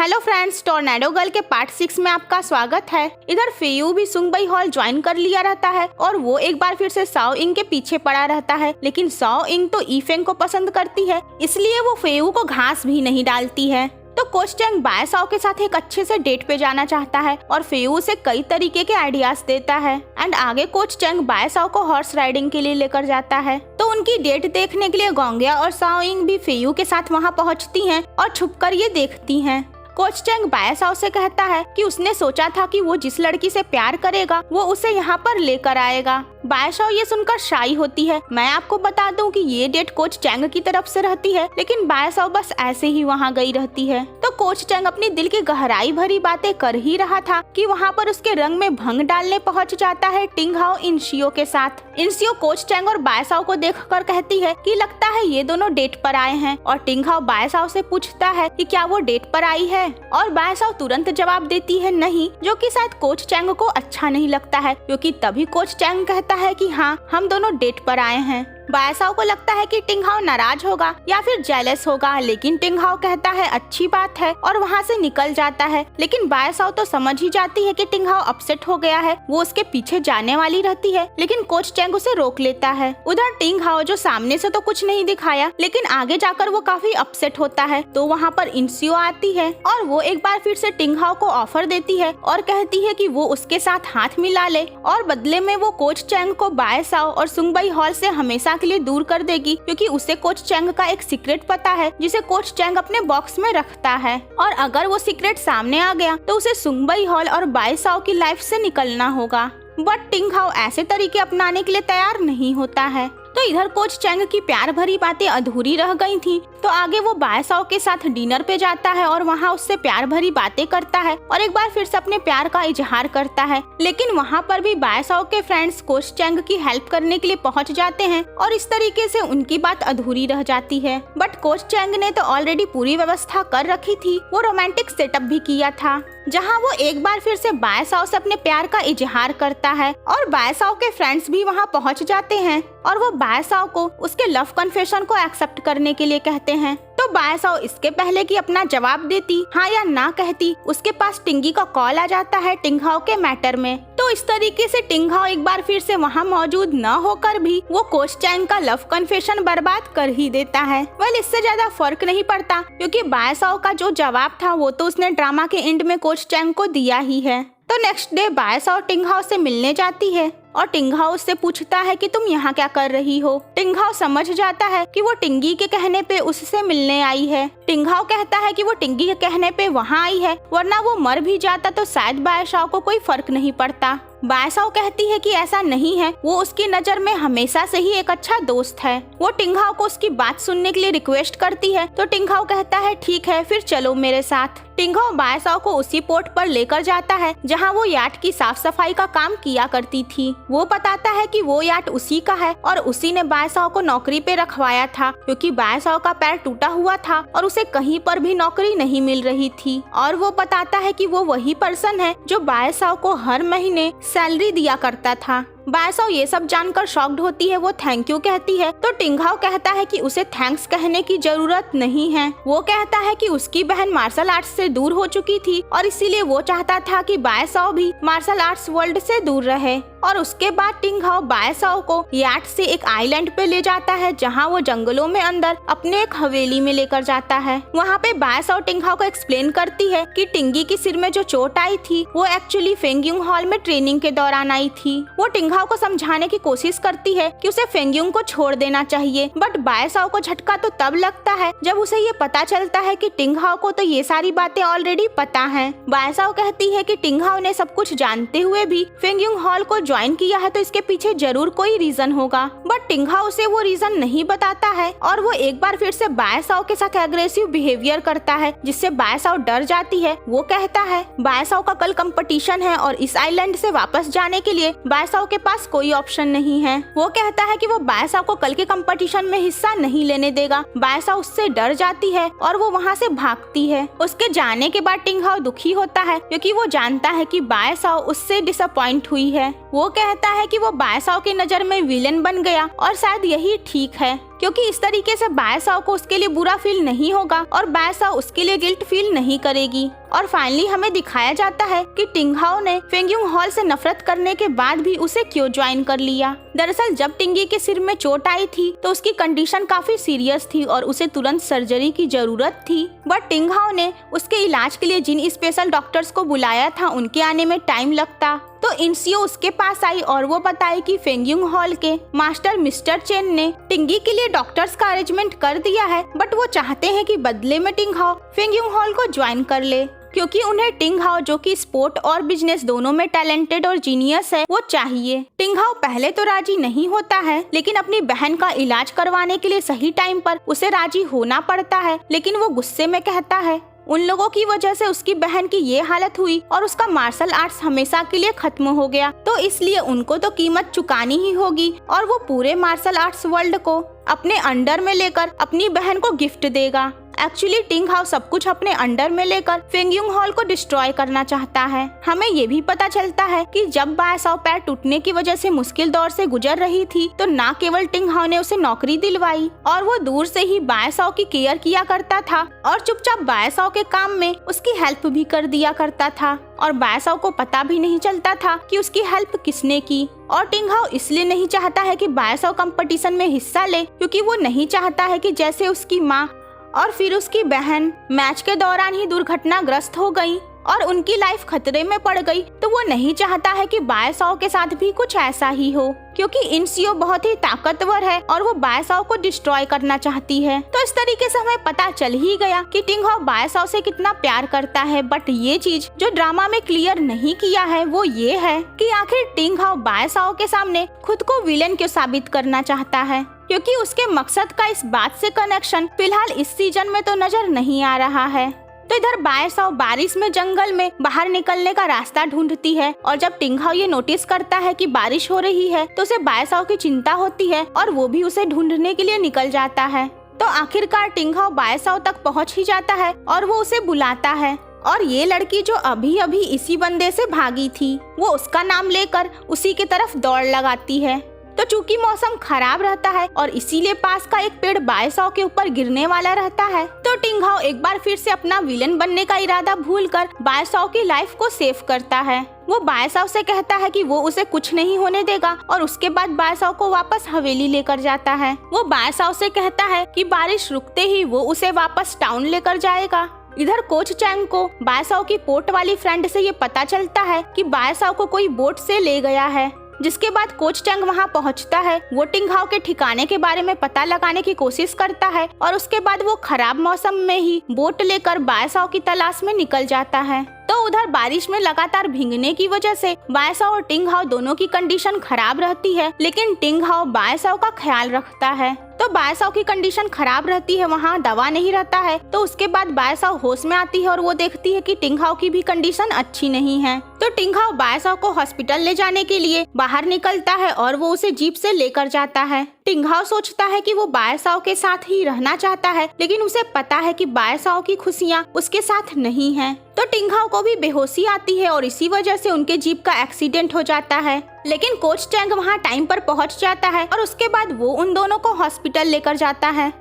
Hello friends, tornado girl के part 6 में आपका स्वागत है। इधर फेयू भी सुंगबई हॉल ज्वाइन कर लिया रहता है और वो एक बार फिर से साओ इंग के पीछे पड़ा रहता है, लेकिन साओ इंग तो ईफेंग को पसंद करती है, इसलिए वो फेयू को घास भी नहीं डालती है। तो कोच चैंग बाय साओ के साथ एक अच्छे से डेट पे जाना चाहता है और फेयू उसे कई तरीके के आइडियाज देता है। एंड आगे कोच चैंग बाय साओ को हॉर्स राइडिंग के लिए लेकर जाता है। तो उनकी डेट देखने के लिए गोंगिया और साओ इंग भी फेयू के साथ वहाँ पहुँचती हैं और छुपकर ये देखती हैं। कोच चैंग बाय साओ से कहता है कि उसने सोचा था कि वो जिस लड़की से प्यार करेगा वो उसे यहाँ पर लेकर आएगा। बाय साओ ये सुनकर शाई होती है। मैं आपको बता दूं कि ये डेट कोच चैंग की तरफ से रहती है, लेकिन बाय साओ बस ऐसे ही वहाँ गई रहती है। तो कोच चैंग अपनी दिल की गहराई भरी बातें कर ही रहा था कि वहाँ पर उसके रंग में भंग डालने पहुँच जाता है टिंग हाओ इंशियो के साथ। इंशियो कोच चैंग और बाय साओ को देखकर कहती है कि लगता है ये दोनों डेट पर आए हैं, और टिंग हाओ बाय साओ से पूछता है कि क्या वो डेट पर आई है, और बाय साओ तुरंत जवाब देती है नहीं, जो कि शायद कोच चैंग को अच्छा नहीं लगता है, क्योंकि तभी कोच चैंग कहता है कि हाँ, हम दोनों डेट पर आए हैं। बाय साओ को लगता है कि टिंग हाओ नाराज होगा या फिर जेलस होगा, लेकिन टिंग हाओ कहता है अच्छी बात है और वहाँ से निकल जाता है। लेकिन बाय साओ तो समझ ही जाती है कि टिंग हाओ अपसेट हो गया है, वो उसके पीछे जाने वाली रहती है, लेकिन कोच चैंग उसे रोक लेता है। उधर टिंग हाओ जो सामने से तो कुछ नहीं दिखाया, लेकिन आगे जाकर वो काफी अपसेट होता है। तो वहाँ पर इंसियो आती है और वो एक बार फिर से टिंग हाओ को ऑफर देती है और कहती है कि वो उसके साथ हाथ मिला ले और बदले में वो कोच चैंग को बाय साओ और सुंगबई हॉल से हमेशा के लिए दूर कर देगी, क्योंकि उसे कोच चैंग का एक सीक्रेट पता है जिसे कोच चैंग अपने बॉक्स में रखता है, और अगर वो सीक्रेट सामने आ गया तो उसे सुंगबई हॉल और बाय साओ की लाइफ से निकलना होगा। बट टिंग हाओ ऐसे तरीके अपनाने के लिए तैयार नहीं होता है। तो इधर कोच चैंग की प्यार भरी बातें अधूरी रह गई थी, तो आगे वो बाय साओ के साथ डिनर पे जाता है और वहाँ उससे प्यार भरी बातें करता है और एक बार फिर से अपने प्यार का इजहार करता है। लेकिन वहाँ पर भी बाय साओ के फ्रेंड्स कोच चैंग की हेल्प करने के लिए पहुँच जाते हैं और इस तरीके से उनकी बात अधूरी रह जाती है। बट कोच चैंग ने तो ऑलरेडी पूरी व्यवस्था कर रखी थी, वो रोमांटिक सेटअप भी किया था, जहाँ वो एक बार फिर से बाय साओ से अपने प्यार का इजहार करता है और बाय साओ के फ्रेंड्स भी वहाँ पहुँच जाते हैं और वो बाय साओ को उसके लव कन्फेशन को एक्सेप्ट करने के लिए कहते हैं। तो बाय साओ इसके पहले कि अपना जवाब देती हाँ या ना कहती, उसके पास टिंगी का कॉल आ जाता है टिंग हाओ के मैटर में। तो इस तरीके से टिंग हाओ एक बार फिर से वहाँ मौजूद न होकर भी वो कोच चैंग का लव कन्फेशन बर्बाद कर ही देता है। वेल, इससे ज्यादा फर्क नहीं पड़ता, क्योंकि बाय साओ का जो जवाब था वो तो उसने ड्रामा के एंड में कोच चैंग को दिया ही है। तो नेक्स्ट डे बाय साओ टिंग हाओ से मिलने जाती है और टिंग हाओ उससे पूछता है कि तुम यहाँ क्या कर रही हो। टिंग हाओ समझ जाता है कि वो टिंगी के कहने पे उससे मिलने आई है। टिंग हाओ कहता है कि वो टिंगी के कहने पे वहाँ आई है, वरना वो मर भी जाता तो शायद बाय साओ को कोई फर्क नहीं पड़ता। बाय साओ कहती है कि ऐसा नहीं है, वो उसकी नजर में हमेशा से ही एक अच्छा दोस्त है। वो टिंग हाओ को उसकी बात सुनने के लिए रिक्वेस्ट करती है, तो टिंग हाओ कहता है ठीक है, फिर चलो मेरे साथ। टिंग हाओ बाय साओ को उसी पोर्ट पर लेकर जाता है जहाँ वो याट की साफ सफाई का काम किया करती थी। वो बताता है कि वो याट उसी का है और उसी ने बाय साओ को नौकरी पे रखवाया था, क्योंकि बाय साओ का पैर टूटा हुआ था और उसे कहीं पर भी नौकरी नहीं मिल रही थी। और वो बताता है कि वो वही पर्सन है जो बाय साओ को हर महीने सैलरी दिया करता था। बाय साओ ये सब जानकर शॉक्ड होती है, वो थैंक यू कहती है, तो टिंग हाओ कहता है कि उसे थैंक्स कहने की जरूरत नहीं है। वो कहता है कि उसकी बहन मार्शल आर्ट्स से दूर हो चुकी थी और इसीलिए वो चाहता था कि बाय साओ भी मार्शल आर्ट्स वर्ल्ड से दूर रहे। और उसके बाद टिंग हाओ बाय साओ को याट से एक आइलैंड पे ले जाता है जहाँ वो जंगलों में अंदर अपने एक हवेली में लेकर जाता है। वहाँ पे बाय साओ टिंग हाओ को एक्सप्लेन करती है कि टिंगी की सिर में जो चोट आई थी वो एक्चुअली फेंगयुंग हॉल में ट्रेनिंग के दौरान आई थी। वो टिंग हाओ को समझाने की कोशिश करती है कि उसे फेंगयुंग को छोड़ देना चाहिए, बट बाय साओ को झटका तो तब लगता है जब उसे ये पता चलता है कि टिंग हाओ को तो ये सारी बातें ऑलरेडी पता हैं। बाय साओ कहती है कि टिंग हाओ ने सब कुछ जानते हुए भी फेंगयुंग हॉल को ज्वाइन किया है, तो इसके पीछे जरूर कोई रीजन होगा। बट टिंग हाओ उसे वो रीजन नहीं बताता है और वो एक बार फिर से बाय साओ के साथ एग्रेसिव बिहेवियर करता है, जिससे बाय साओ डर जाती है। वो कहता है बाय साओ का कल कंपटीशन है और इस आइलैंड से वापस जाने के लिए बाय साओ के पास कोई ऑप्शन नहीं है। वो कहता है कि वो बाय साओ को कल के कंपटीशन में हिस्सा नहीं लेने देगा। बाय साओ उससे डर जाती है और वो वहाँ से भागती है। उसके जाने के बाद टिंग हाओ दुखी होता है, क्योंकि वो जानता है कि बाय साओ उससे डिसअपॉइंट हुई है। वो कहता है कि वो बाय साओ की नजर में विलेन बन गया और शायद यही ठीक है। क्योंकि इस तरीके से बायसाओ को उसके लिए बुरा फील नहीं होगा और बायसाओ उसके लिए गिल्ट फील नहीं करेगी। और फाइनली हमें दिखाया जाता है कि टिंगहाओ ने फेंगयुंग हॉल से नफरत करने के बाद भी उसे क्यों ज्वाइन कर लिया। दरअसल जब टिंगी के सिर में चोट आई थी तो उसकी कंडीशन काफी सीरियस थी और उसे तुरंत सर्जरी की जरूरत थी, बट टिंगहाओ ने उसके इलाज के लिए जिन स्पेशल डॉक्टर्स को बुलाया था उनके आने में टाइम लगता। तो इंसियो उसके पास आई और वो बताई कि फेंगयुंग हॉल के मास्टर मिस्टर चेन ने टिंगी के लिए डॉक्टर्स का अरेंजमेंट कर दिया है, बट वो चाहते हैं कि बदले में टिंगहाओ फेंगयुंग हॉल को ज्वाइन कर ले, क्योंकि उन्हें टिंगहाओ जो कि स्पोर्ट और बिजनेस दोनों में टैलेंटेड और जीनियस है वो चाहिए। टिंगहाओ पहले तो राजी नहीं होता है, लेकिन अपनी बहन का इलाज करवाने के लिए सही टाइम पर उसे राजी होना पड़ता है। लेकिन वो गुस्से में कहता है उन लोगों की वजह से उसकी बहन की ये हालत हुई और उसका मार्शल आर्ट्स हमेशा के लिए खत्म हो गया, तो इसलिए उनको तो कीमत चुकानी ही होगी और वो पूरे मार्शल आर्ट्स वर्ल्ड को अपने अंडर में लेकर अपनी बहन को गिफ्ट देगा। एक्चुअली टिंगहाओ सब कुछ अपने अंडर में लेकर फेंगयुंग हॉल को डिस्ट्रॉय करना चाहता है। हमें ये भी पता चलता है कि जब बायसाओ पैर टूटने की वजह से मुश्किल दौर से गुजर रही थी तो न केवल टिंगहाओ ने उसे नौकरी दिलवाई और वो दूर से ही बायसाओ की केयर किया करता था और चुपचाप बायसाओ के काम में उसकी हेल्प भी कर दिया करता था और बायसाओ को पता भी नहीं चलता था कि उसकी हेल्प किसने की। और टिंगहाओ इसलिए नहीं चाहता है कि बायसाओ कंपटीशन में हिस्सा ले क्योंकि वो नहीं चाहता है कि जैसे उसकी माँ और फिर उसकी बहन मैच के दौरान ही दुर्घटनाग्रस्त हो गई और उनकी लाइफ खतरे में पड़ गई, तो वो नहीं चाहता है कि बायसाओ के साथ भी कुछ ऐसा ही हो, क्योंकि इंसियो बहुत ही ताकतवर है और वो बायसाओ को डिस्ट्रॉय करना चाहती है। तो इस तरीके से हमें पता चल ही गया कि टिंगहाओ बायसाओ से कितना प्यार करता है, बट ये चीज जो ड्रामा में क्लियर नहीं किया है वो ये है कि आखिर टिंगहाओ बायसाओ के सामने खुद को विलेन क्यों साबित करना चाहता है, क्योंकि उसके मकसद का इस बात से कनेक्शन फिलहाल इस सीजन में तो नजर नहीं आ रहा है। तो इधर बायसाओ बारिश में जंगल में बाहर निकलने का रास्ता ढूंढती है और जब टिंगहाओ ये नोटिस करता है कि बारिश हो रही है तो उसे बायसाओ की चिंता होती है और वो भी उसे ढूंढने के लिए निकल जाता है। तो आखिरकार टिंगहाओ बायसाओ तक पहुंच ही जाता है और वो उसे बुलाता है और ये लड़की जो अभी अभी इसी बंदे से भागी थी वो उसका नाम लेकर उसी की तरफ दौड़ लगाती है। तो चूंकि मौसम खराब रहता है और इसीलिए पास का एक पेड़ बायसाओ के ऊपर गिरने वाला रहता है, तो टिंगहाओ एक बार फिर से अपना विलन बनने का इरादा भूलकर बायसाओ की लाइफ को सेव करता है। वो बायसाओ से कहता है कि वो उसे कुछ नहीं होने देगा और उसके बाद बायसाओ को वापस हवेली लेकर जाता है। वो बायसाओ से कहता है कि बारिश रुकते ही वो उसे वापस टाउन लेकर जाएगा। इधर कोच चैंग को बायसाओ की पोर्ट वाली फ्रेंड से ये पता चलता है कि बायसाओ को कोई बोट से ले गया है, जिसके बाद कोच चैंग वहां पहुंचता है। वो टिंगहाओ के ठिकाने के बारे में पता लगाने की कोशिश करता है और उसके बाद वो खराब मौसम में ही बोट लेकर बायसाओ की तलाश में निकल जाता है। तो उधर बारिश में लगातार भीगने की वजह से बायसाओ और टिंगहाओ दोनों की कंडीशन खराब रहती है, लेकिन टिंगहाओ बायसाओ का ख्याल रखता है। तो बायसाओ की कंडीशन खराब रहती है, वहाँ दवा नहीं रहता है। तो उसके बाद बायसाओ होश में आती है और वो देखती है कि टिंगहाओ की भी कंडीशन अच्छी नहीं है। तो टिंगहाओ बायसाओ को हॉस्पिटल ले जाने के लिए बाहर निकलता है और वो उसे जीप से लेकर जाता है। टिंगहाओ सोचता है कि वो बायसाओ के साथ ही रहना चाहता है, लेकिन उसे पता है कि बायसाओ की खुशियाँ उसके साथ नहीं है। तो टिंगहाओ को भी बेहोशी आती है और इसी वजह से उनके जीप का एक्सीडेंट हो जाता है, लेकिन कोच चैंग वहां टाइम पर पहुंच जाता है और उसके बाद वो उन दोनों को हॉस्पिटल लेकर जाता है।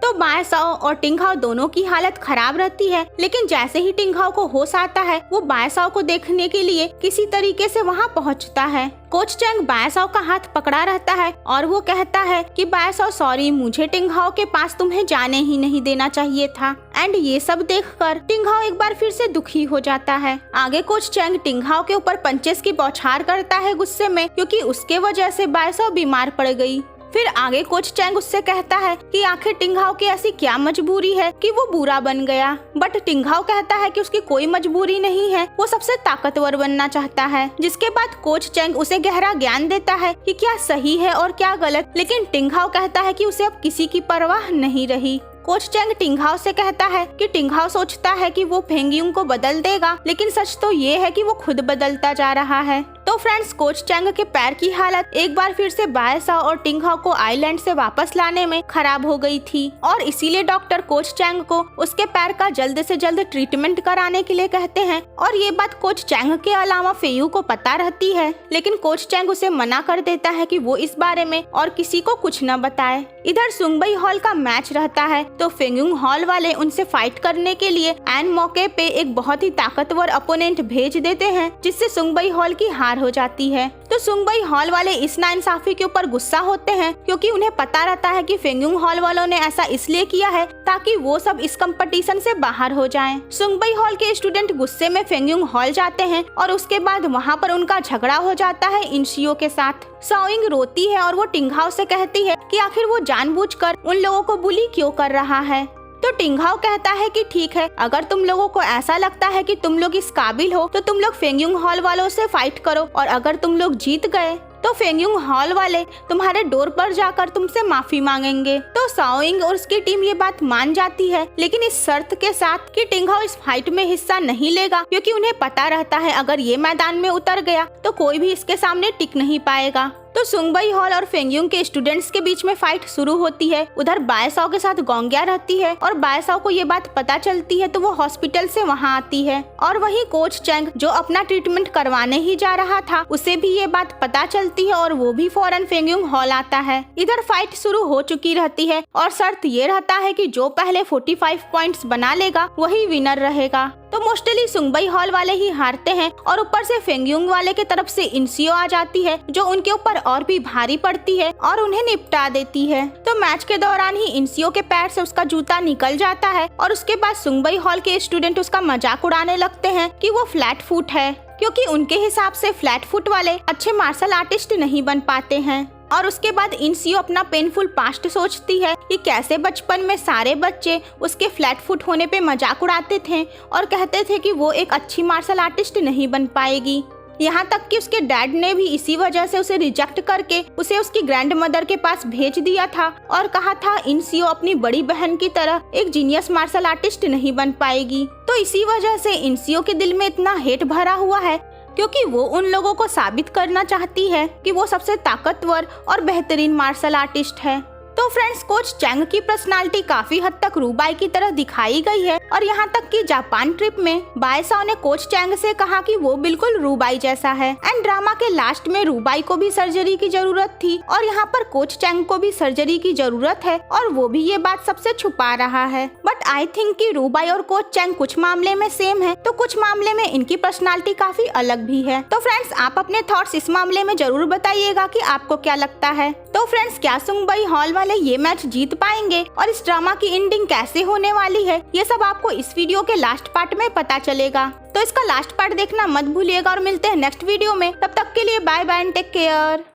तो बायसाओ और टिंगहाओ दोनों की हालत खराब रहती है, लेकिन जैसे ही टिंगहाओ को होश आता है वो बायसाओ को देखने के लिए किसी तरीके से वहां पहुंचता है। कोच चैंग बायसाओ का हाथ पकड़ा रहता है और वो कहता है कि बायसाओ सॉरी, मुझे टिंगहाओ के पास तुम्हें जाने ही नहीं देना चाहिए था। एंड ये सब देखकर टिंगहाओ एक बार फिर से दुखी हो जाता है। आगे कोच चैंग टिंगहाओ के ऊपर पंचेस की बौछार करता है गुस्से में, क्योंकि उसके वजह से बायसाओ बीमार पड़ गई। फिर आगे कोच चैंग उससे कहता है कि आखिर टिंगहाओ की ऐसी क्या मजबूरी है कि वो बुरा बन गया, बट टिंगहाओ कहता है कि उसकी कोई मजबूरी नहीं है, वो सबसे ताकतवर बनना चाहता है। जिसके बाद कोच चैंग उसे गहरा ज्ञान देता है कि क्या सही है और क्या गलत, लेकिन टिंगहाओ कहता है कि उसे अब किसी की परवाह नहीं रही। कोच चैंग टिंगहाओ से कहता है कि टिंगहाओ सोचता है कि वो फेंगयुंग को बदल देगा, लेकिन सच तो ये है कि वो खुद बदलता जा रहा है। तो फ्रेंड्स, कोच चैंग के पैर की हालत एक बार फिर से बायसाओ और टिंगहाओ को आइलैंड से वापस लाने में खराब हो गई थी और इसीलिए डॉक्टर कोच चैंग को उसके पैर का जल्द से जल्द ट्रीटमेंट कराने के लिए कहते हैं। और ये बात कोच चैंग के अलावा फेयू को पता रहती है, लेकिन कोच चैंग उसे मना कर देता है कि वो इस बारे में और किसी को कुछ न बताए। इधर सुंगबई हॉल का मैच रहता है तो फेंगयुंग हॉल वाले उनसे फाइट करने के लिए एन मौके पे एक बहुत ही ताकतवर अपोनेंट भेज देते हैं, जिससे सुंगबई हॉल की हार हो जाती है। तो सुंगबई हॉल वाले इस नाइंसाफी के ऊपर गुस्सा होते हैं, क्योंकि उन्हें पता रहता है कि फेंगयुंग हॉल वालों ने ऐसा इसलिए किया है ताकि वो सब इस कंपटीशन से बाहर हो जाएं। सुंगबई हॉल के स्टूडेंट गुस्से में फेंगयुंग हॉल जाते हैं और उसके बाद वहाँ पर उनका झगड़ा हो जाता है इंशियो के साथ। साओइंग रोती है और वो टिंगहाओ से कहती है कि आखिर वो जानबूझकर उन लोगों को बुली क्यों कर रहा है। तो टिंगहाओ कहता है कि ठीक है, अगर तुम लोगों को ऐसा लगता है कि तुम लोग इस काबिल हो तो तुम लोग फेंगयुंग हॉल वालों से फाइट करो, और अगर तुम लोग जीत गए तो फेंगयुंग हॉल वाले तुम्हारे डोर पर जाकर तुमसे माफी मांगेंगे। तो साओइंग और उसकी टीम ये बात मान जाती है, लेकिन इस शर्त के साथ कि टिंगहाओ इस फाइट में हिस्सा नहीं लेगा, क्योंकि उन्हें पता रहता है अगर ये मैदान में उतर गया तो कोई भी इसके सामने टिक नहीं पाएगा। तो सुंगबई हॉल और फेंगयुंग के स्टूडेंट्स के बीच में फाइट शुरू होती है। उधर बायसाओ के साथ गोंग्या रहती है और बायसाओ को ये बात पता चलती है तो वो हॉस्पिटल से वहाँ आती है। और वहीं कोच चैंग जो अपना ट्रीटमेंट करवाने ही जा रहा था, उसे भी ये बात पता चलती है और वो भी फौरन फेंगयुंग हॉल आता है। इधर फाइट शुरू हो चुकी रहती है और शर्त ये रहता है कि जो पहले 45 पॉइंट्स बना लेगा वही विनर रहेगा। तो मोस्टली सुंगबई हॉल वाले ही हारते हैं और ऊपर से फेंगयुंग वाले की तरफ से इंसियो आ जाती है, जो उनके ऊपर और भी भारी पड़ती है और उन्हें निपटा देती है। तो मैच के दौरान ही इंसियो के पैर से उसका जूता निकल जाता है और उसके बाद सुंगबई हॉल के स्टूडेंट उसका मजाक उड़ाने लगते हैं कि वो फ्लैट फुट है, क्योंकि उनके हिसाब से फ्लैट फुट वाले अच्छे मार्शल आर्टिस्ट नहीं बन पाते हैं। और उसके बाद इंसियो अपना पेनफुल पास्ट सोचती है कि कैसे बचपन में सारे बच्चे उसके फ्लैट फुट होने पे मजाक उड़ाते थे और कहते थे कि वो एक अच्छी मार्शल आर्टिस्ट नहीं बन पाएगी। यहाँ तक कि उसके डैड ने भी इसी वजह से उसे रिजेक्ट करके उसे उसकी ग्रैंड मदर के पास भेज दिया था और कहा था इंसियो अपनी बड़ी बहन की तरह एक जीनियस मार्शल आर्टिस्ट नहीं बन पाएगी। तो इसी वजह से इंसियो के दिल में इतना हेट भरा हुआ है, क्योंकि वो उन लोगों को साबित करना चाहती है कि वो सबसे ताकतवर और बेहतरीन मार्शल आर्टिस्ट है। तो फ्रेंड्स, कोच चैंग की पर्सनालिटी काफी हद तक रूबाई की तरह दिखाई गई है और यहाँ तक कि जापान ट्रिप में बायसाओ ने कोच चैंग से कहा कि वो बिल्कुल रूबाई जैसा है। एंड ड्रामा के लास्ट में रूबाई को भी सर्जरी की जरूरत थी और यहाँ पर कोच चैंग को भी सर्जरी की जरूरत है और वो भी ये बात सबसे छुपा रहा है। बट आई थिंक कि रूबाई और कोच चैंग कुछ मामले में सेम है तो कुछ मामले में इनकी पर्सनालिटी काफी अलग भी है। तो फ्रेंड्स, आप अपने थॉट्स इस मामले में जरूर बताइएगा कि आपको क्या लगता है। तो फ्रेंड्स, क्या सुंगबई हॉल वाले ये मैच जीत पाएंगे और इस ड्रामा की एंडिंग कैसे होने वाली है, ये सब आपको इस वीडियो के लास्ट पार्ट में पता चलेगा। तो इसका लास्ट पार्ट देखना मत भूलिएगा और मिलते हैं नेक्स्ट वीडियो में। तब तक के लिए bye bye and take care.